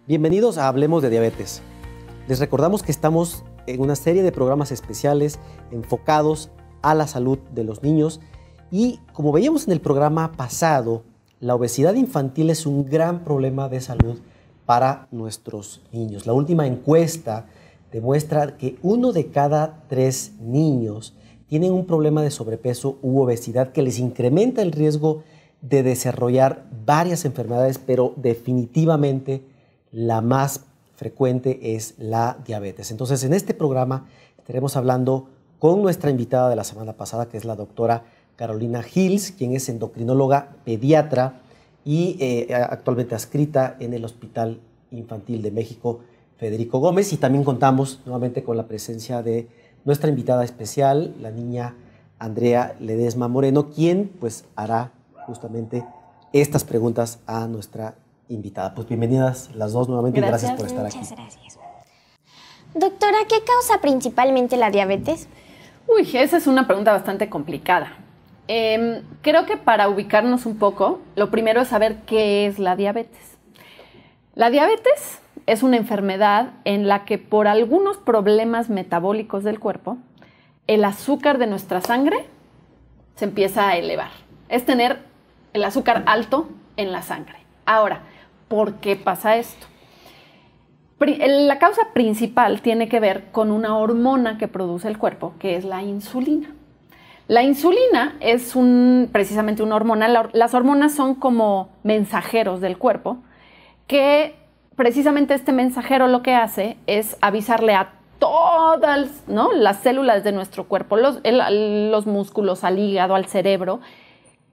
Bienvenidos a Hablemos de Diabetes. Les recordamos que estamos en una serie de programas especiales enfocados a la salud de los niños y como veíamos en el programa pasado, la obesidad infantil es un gran problema de salud para nuestros niños. La última encuesta demuestra que 1 de cada 3 niños tienen un problema de sobrepeso u obesidad que les incrementa el riesgo de desarrollar varias enfermedades, pero definitivamente la más frecuente es la diabetes. Entonces, en este programa estaremos hablando con nuestra invitada de la semana pasada, que es la doctora Carolina Hills, quien es endocrinóloga pediatra y actualmente adscrita en el Hospital Infantil de México, Federico Gómez. Y también contamos nuevamente con la presencia de nuestra invitada especial, la niña Andrea Ledesma Moreno, quien pues hará justamente estas preguntas a nuestra invitada. Pues bienvenidas las dos nuevamente. Gracias por estar aquí. Muchas gracias. Doctora, ¿qué causa principalmente la diabetes? Uy, esa es una pregunta bastante complicada. Creo que para ubicarnos un poco, lo primero es saber qué es la diabetes. La diabetes es una enfermedad en la que por algunos problemas metabólicos del cuerpo, el azúcar de nuestra sangre se empieza a elevar. Es tener el azúcar alto en la sangre. Ahora, ¿por qué pasa esto? La causa principal tiene que ver con una hormona que produce el cuerpo, que es la insulina. La insulina es precisamente una hormona. Las hormonas son como mensajeros del cuerpo, que precisamente este mensajero lo que hace es avisarle a todas, ¿no?, las células de nuestro cuerpo, los músculos, al hígado, al cerebro,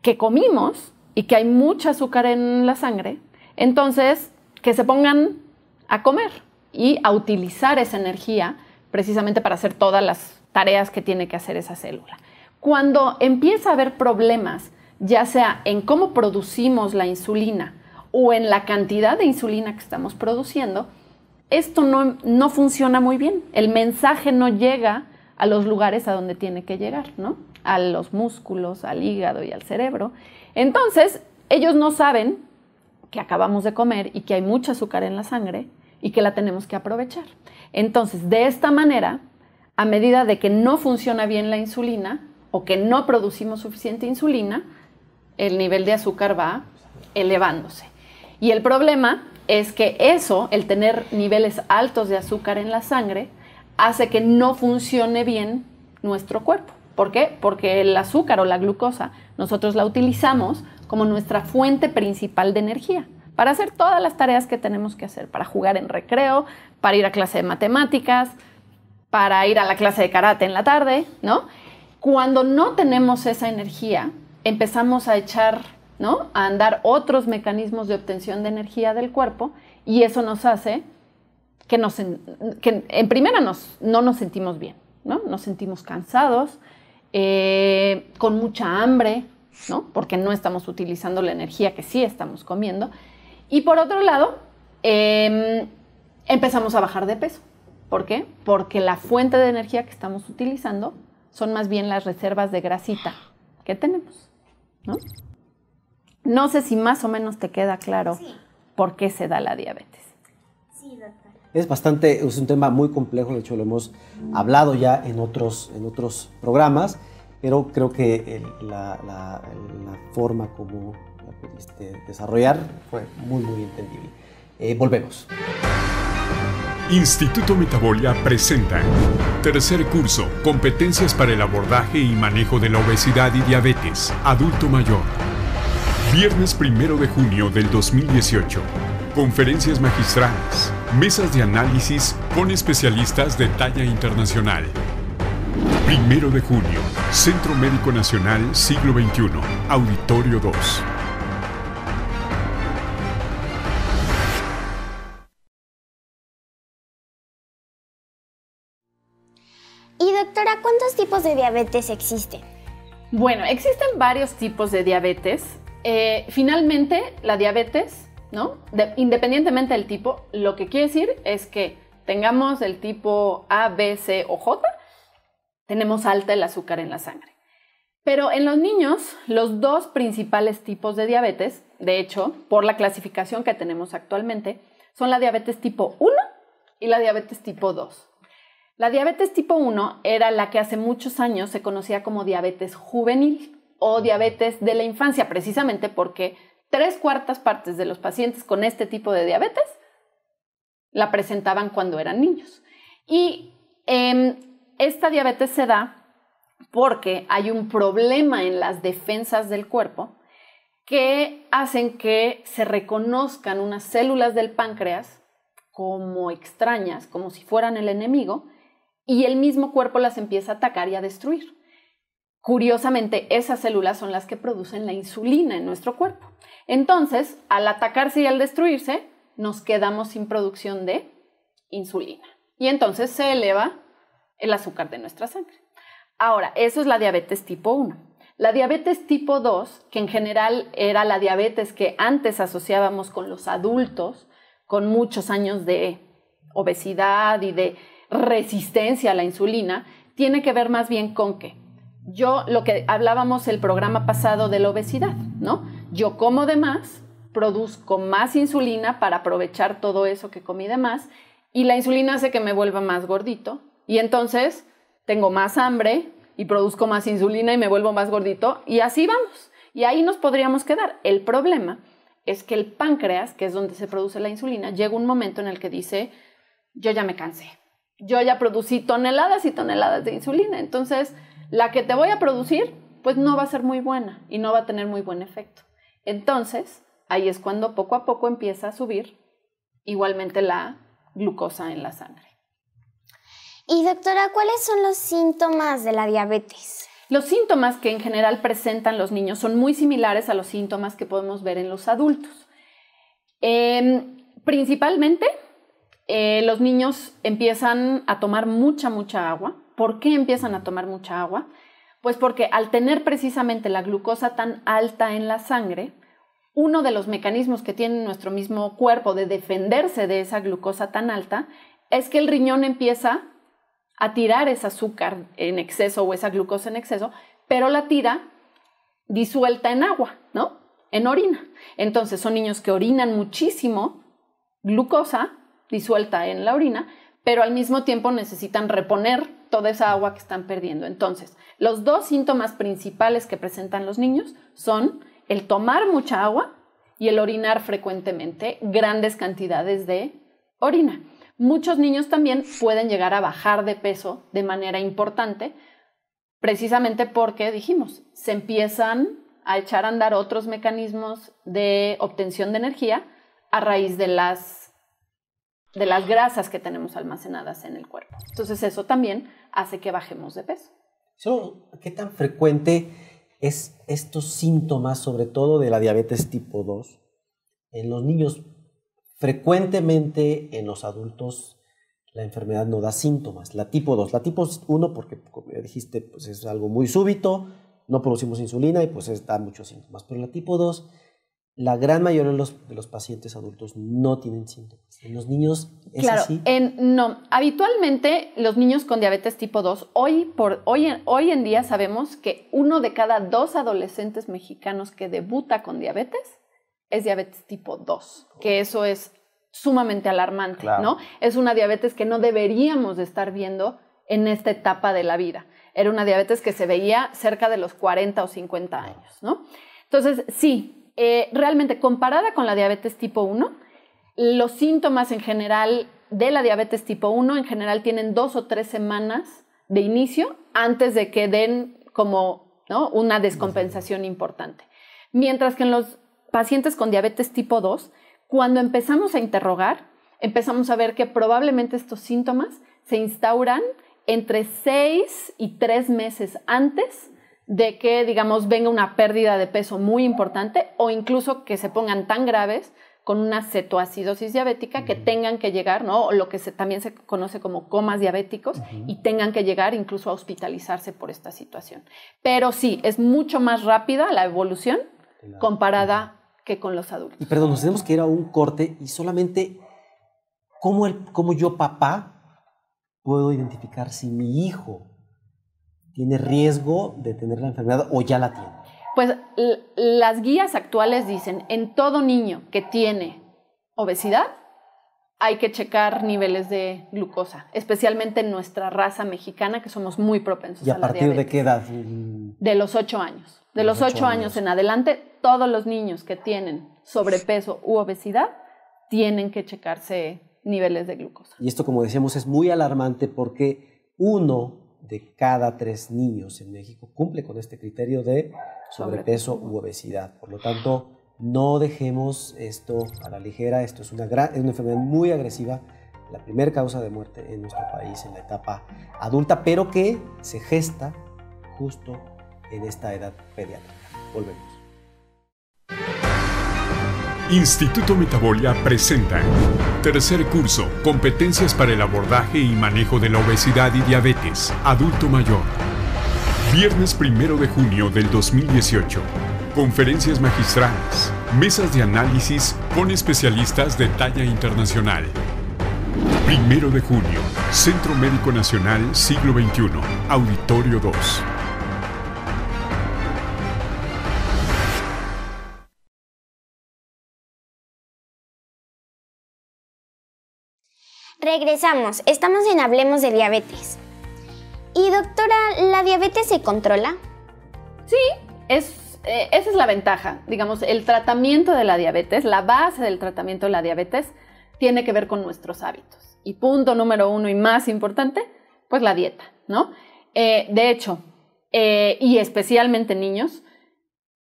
que comimos y que hay mucho azúcar en la sangre. Entonces, que se pongan a comer y a utilizar esa energía precisamente para hacer todas las tareas que tiene que hacer esa célula. Cuando empieza a haber problemas, ya sea en cómo producimos la insulina o en la cantidad de insulina que estamos produciendo, esto no funciona muy bien. El mensaje no llega a los lugares a donde tiene que llegar, ¿no? A los músculos, al hígado y al cerebro. Entonces, ellos no saben que acabamos de comer y que hay mucho azúcar en la sangre y que la tenemos que aprovechar. Entonces, de esta manera, a medida de que no funciona bien la insulina o que no producimos suficiente insulina, el nivel de azúcar va elevándose. Y el problema es que eso, el tener niveles altos de azúcar en la sangre, hace que no funcione bien nuestro cuerpo. ¿Por qué? Porque el azúcar o la glucosa nosotros la utilizamos como nuestra fuente principal de energía para hacer todas las tareas que tenemos que hacer, para jugar en recreo, para ir a clase de matemáticas, para ir a la clase de karate en la tarde, ¿no? Cuando no tenemos esa energía, empezamos a echar, ¿no?, a andar otros mecanismos de obtención de energía del cuerpo y eso nos hace que en primera no nos sentimos bien, ¿no? Nos sentimos cansados, con mucha hambre, ¿no?, porque no estamos utilizando la energía que sí estamos comiendo. Y por otro lado, empezamos a bajar de peso. ¿Por qué? Porque la fuente de energía que estamos utilizando son más bien las reservas de grasita que tenemos, ¿no? No sé si más o menos te queda claro por qué se da la diabetes. Sí, doctora. Es un tema muy complejo, de hecho lo hemos hablado ya en otros programas, pero creo que la forma como la pudiste desarrollar fue muy, muy entendible. Volvemos. Instituto Metabolia presenta tercer curso, competencias para el abordaje y manejo de la obesidad y diabetes, adulto mayor. Viernes 1 de junio del 2018. Conferencias magistrales, mesas de análisis con especialistas de talla internacional. 1 de junio, Centro Médico Nacional Siglo XXI, Auditorio 2. Y doctora, ¿cuántos tipos de diabetes existen? Bueno, existen varios tipos de diabetes. Finalmente, la diabetes, ¿no?, independientemente del tipo, lo que quiere decir es que tengamos el tipo A, B, C o J, tenemos alta el azúcar en la sangre. Pero en los niños, los dos principales tipos de diabetes, de hecho, por la clasificación que tenemos actualmente, son la diabetes tipo 1 y la diabetes tipo 2. La diabetes tipo 1 era la que hace muchos años se conocía como diabetes juvenil o diabetes de la infancia, precisamente porque 3/4 partes de los pacientes con este tipo de diabetes la presentaban cuando eran niños. Y esta diabetes se da porque hay un problema en las defensas del cuerpo que hacen que se reconozcan unas células del páncreas como extrañas, como si fueran el enemigo, y el mismo cuerpo las empieza a atacar y a destruir. Curiosamente, esas células son las que producen la insulina en nuestro cuerpo. Entonces, al atacarse y al destruirse, nos quedamos sin producción de insulina. Y entonces se eleva el azúcar de nuestra sangre. Ahora, eso es la diabetes tipo 1. La diabetes tipo 2, que en general era la diabetes que antes asociábamos con los adultos, con muchos años de obesidad y de resistencia a la insulina, tiene que ver más bien con que lo que hablábamos el programa pasado de la obesidad, ¿no? Yo como de más, produzco más insulina para aprovechar todo eso que comí de más, y la insulina hace que me vuelva más gordito, y entonces tengo más hambre y produzco más insulina y me vuelvo más gordito, y así vamos. Y ahí nos podríamos quedar. El problema es que el páncreas, que es donde se produce la insulina, llega un momento en el que dice, yo ya me cansé, yo ya producí toneladas y toneladas de insulina, entonces la que te voy a producir, pues no va a ser muy buena y no va a tener muy buen efecto. Entonces, ahí es cuando poco a poco empieza a subir igualmente la glucosa en la sangre. Y doctora, ¿cuáles son los síntomas de la diabetes? Los síntomas que en general presentan los niños son muy similares a los síntomas que podemos ver en los adultos. Principalmente, los niños empiezan a tomar mucha agua. ¿Por qué empiezan a tomar mucha agua? Pues porque al tener precisamente la glucosa tan alta en la sangre, uno de los mecanismos que tiene nuestro mismo cuerpo de defenderse de esa glucosa tan alta es que el riñón empieza a tirar ese azúcar en exceso o esa glucosa en exceso, pero la tira disuelta en agua, ¿no? En orina. Entonces son niños que orinan muchísimo glucosa disuelta en la orina, pero al mismo tiempo necesitan reponer toda esa agua que están perdiendo. Entonces, los dos síntomas principales que presentan los niños son el tomar mucha agua y el orinar frecuentemente grandes cantidades de orina. Muchos niños también pueden llegar a bajar de peso de manera importante, precisamente porque, dijimos, se empiezan a echar a andar otros mecanismos de obtención de energía a raíz de las grasas que tenemos almacenadas en el cuerpo. Entonces eso también hace que bajemos de peso. ¿Qué tan frecuente es estos síntomas, sobre todo de la diabetes tipo 2, en los niños? Frecuentemente en los adultos la enfermedad no da síntomas. La tipo 2, la tipo 1 porque, como ya dijiste, pues es algo muy súbito, no producimos insulina y pues da muchos síntomas. Pero la tipo 2, la gran mayoría de los pacientes adultos no tienen síntomas. En los niños es así. No, habitualmente los niños con diabetes tipo 2, hoy en día sabemos que 1 de cada 2 adolescentes mexicanos que debuta con diabetes es diabetes tipo 2, que eso es sumamente alarmante, claro, ¿no? Es una diabetes que no deberíamos de estar viendo en esta etapa de la vida. Era una diabetes que se veía cerca de los 40 o 50 años, ¿no? Entonces, sí, realmente comparada con la diabetes tipo 1, los síntomas en general de la diabetes tipo 1 en general tienen 2 o 3 semanas de inicio antes de que den como, ¿no?, una descompensación importante. Mientras que en los pacientes con diabetes tipo 2, cuando empezamos a interrogar, empezamos a ver que probablemente estos síntomas se instauran entre 6 y 3 meses antes de que, digamos, venga una pérdida de peso muy importante o incluso que se pongan tan graves con una cetoacidosis diabética que tengan que llegar, ¿no?, o lo que también se conoce como comas diabéticos, y tengan que llegar incluso a hospitalizarse por esta situación. Pero sí, es mucho más rápida la evolución comparada que con los adultos. Y perdón, nos tenemos que ir a un corte y solamente ¿cómo yo, papá, puedo identificar si mi hijo tiene riesgo de tener la enfermedad o ya la tiene? Pues las guías actuales dicen, en todo niño que tiene obesidad, hay que checar niveles de glucosa, especialmente en nuestra raza mexicana, que somos muy propensos ¿Y a la diabetes. a partir de qué edad? De los 8 años. De los 8 años en adelante, todos los niños que tienen sobrepeso u obesidad tienen que checarse niveles de glucosa. Y esto, como decíamos, es muy alarmante porque 1 de cada 3 niños en México cumple con este criterio de sobrepeso u obesidad. Por lo tanto, no dejemos esto a la ligera. Esto es una enfermedad muy agresiva, la primera causa de muerte en nuestro país en la etapa adulta, pero que se gesta justo en esta edad pediátrica. Volvemos. Instituto Metabolia presenta tercer curso, competencias para el abordaje y manejo de la obesidad y diabetes, adulto mayor. Viernes 1 de junio del 2018. Conferencias magistrales, mesas de análisis con especialistas de talla internacional. 1 de junio, Centro Médico Nacional Siglo XXI, Auditorio 2. Regresamos, estamos en Hablemos de Diabetes. Y doctora, ¿la diabetes se controla? Sí, esa es la ventaja. Digamos, el tratamiento de la diabetes, la base del tratamiento de la diabetes, tiene que ver con nuestros hábitos. Y punto número 1 y más importante, pues la dieta, ¿no? De hecho, y especialmente niños,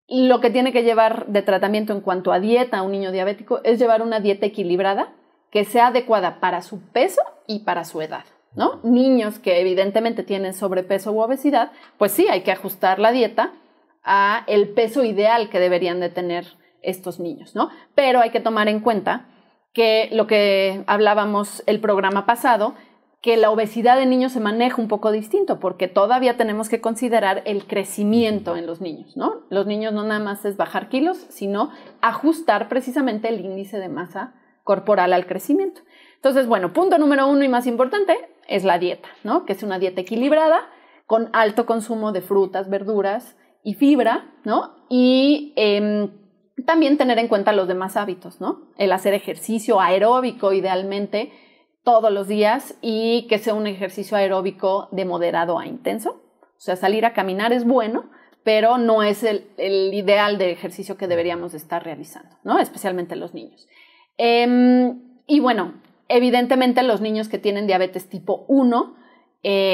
lo que tiene que llevar de tratamiento en cuanto a dieta a un niño diabético es llevar una dieta equilibrada que sea adecuada para su peso y para su edad, ¿no? Niños que evidentemente tienen sobrepeso u obesidad, pues sí, hay que ajustar la dieta a el peso ideal que deberían de tener estos niños, ¿no? Pero hay que tomar en cuenta que lo que hablábamos el programa pasado, que la obesidad de niños se maneja un poco distinto, porque todavía tenemos que considerar el crecimiento en los niños, ¿no? Los niños no nada más es bajar kilos, sino ajustar precisamente el índice de masa corporal al crecimiento. Entonces, bueno, punto número 1 y más importante es la dieta, ¿no? Que es una dieta equilibrada, con alto consumo de frutas, verduras y fibra, ¿no? Y también tener en cuenta los demás hábitos, ¿no? El hacer ejercicio aeróbico idealmente todos los días y que sea un ejercicio aeróbico de moderado a intenso. O sea, salir a caminar es bueno, pero no es el ideal de ejercicio que deberíamos estar realizando, ¿no? Especialmente los niños. Y bueno, evidentemente los niños que tienen diabetes tipo 1,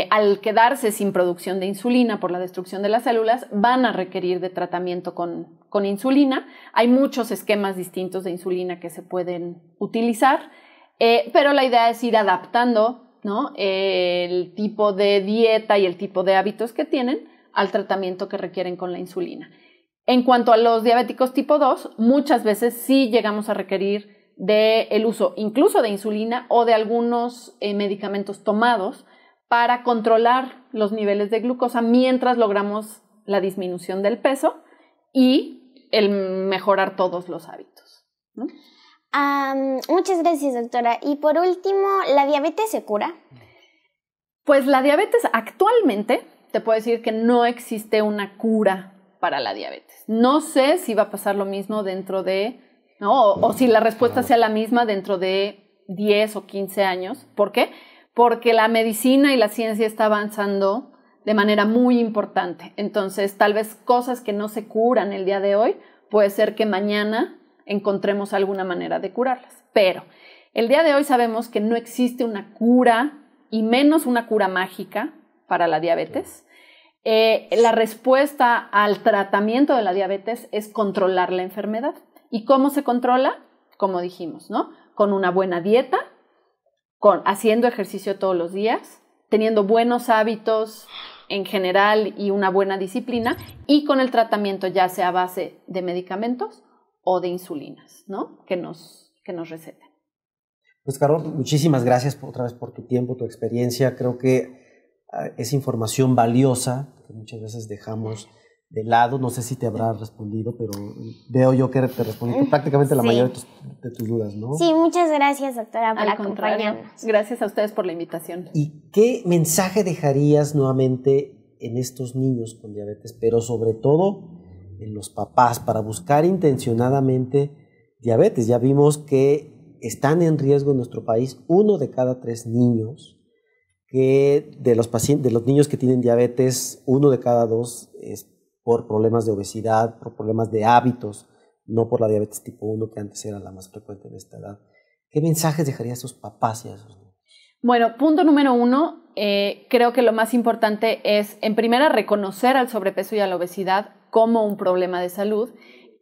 al quedarse sin producción de insulina por la destrucción de las células, van a requerir de tratamiento con insulina. Hay muchos esquemas distintos de insulina que se pueden utilizar, pero la idea es ir adaptando, ¿no?, el tipo de dieta y el tipo de hábitos que tienen al tratamiento que requieren con la insulina. En cuanto a los diabéticos tipo 2, muchas veces sí llegamos a requerir del uso incluso de insulina o de algunos medicamentos tomados para controlar los niveles de glucosa mientras logramos la disminución del peso y el mejorar todos los hábitos, ¿no? Muchas gracias, doctora. Y por último, ¿la diabetes se cura? Pues la diabetes actualmente, te puedo decir que no existe una cura para la diabetes. No sé si va a pasar lo mismo dentro de, ¿no?, o si la respuesta sea la misma dentro de 10 o 15 años. ¿Por qué? Porque la medicina y la ciencia está avanzando de manera muy importante. Entonces, tal vez cosas que no se curan el día de hoy, puede ser que mañana encontremos alguna manera de curarlas. Pero el día de hoy sabemos que no existe una cura, y menos una cura mágica para la diabetes. La respuesta al tratamiento de la diabetes es controlar la enfermedad. ¿Y cómo se controla? Como dijimos, ¿no? Con una buena dieta, haciendo ejercicio todos los días, teniendo buenos hábitos en general y una buena disciplina, y con el tratamiento ya sea a base de medicamentos o de insulinas, ¿no?, que nos receten. Pues, Carol, muchísimas gracias otra vez por tu tiempo, tu experiencia. Creo que es información valiosa que muchas veces dejamos de lado. No sé si te habrá respondido, pero veo yo que te respondiste prácticamente la mayoría de tus dudas, ¿no? Sí, muchas gracias, doctora, por acompañarnos. Gracias a ustedes por la invitación. ¿Y qué mensaje dejarías nuevamente en estos niños con diabetes, pero sobre todo en los papás, para buscar intencionadamente diabetes? Ya vimos que están en riesgo en nuestro país 1 de cada 3 niños, que de los niños que tienen diabetes, 1 de cada 2 es por problemas de obesidad, por problemas de hábitos, no por la diabetes tipo 1, que antes era la más frecuente en esta edad. ¿Qué mensajes dejaría a esos papás y a esos niños? Bueno, punto número 1, creo que lo más importante es, en primera, reconocer al sobrepeso y a la obesidad como un problema de salud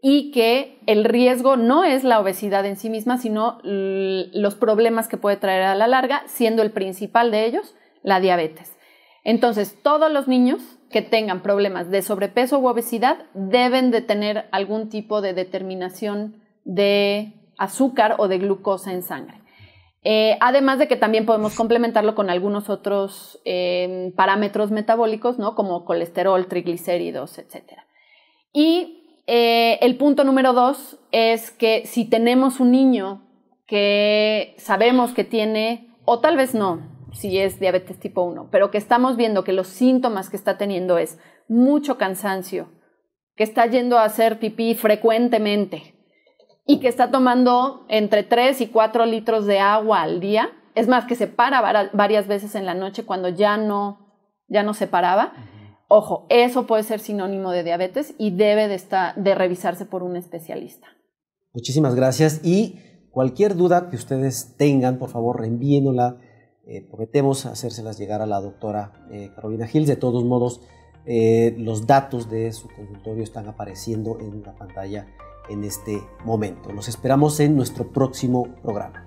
y que el riesgo no es la obesidad en sí misma, sino los problemas que puede traer a la larga, siendo el principal de ellos la diabetes. Entonces, todos los niños que tengan problemas de sobrepeso u obesidad deben de tener algún tipo de determinación de azúcar o de glucosa en sangre. Además de que también podemos complementarlo con algunos otros parámetros metabólicos, ¿no? Como colesterol, triglicéridos, etc. Y el punto número 2 es que si tenemos un niño que sabemos que tiene, o tal vez no, si es diabetes tipo 1, pero que estamos viendo que los síntomas que está teniendo es mucho cansancio, que está yendo a hacer pipí frecuentemente y que está tomando entre 3 y 4 litros de agua al día, es más, que se para varias veces en la noche cuando ya no se paraba. Ojo, eso puede ser sinónimo de diabetes y debe de revisarse por un especialista. Muchísimas gracias, y cualquier duda que ustedes tengan, por favor, reenvíenla. Prometemos hacérselas llegar a la doctora Carolina Gils. De todos modos, los datos de su consultorio están apareciendo en la pantalla en este momento. Los esperamos en nuestro próximo programa.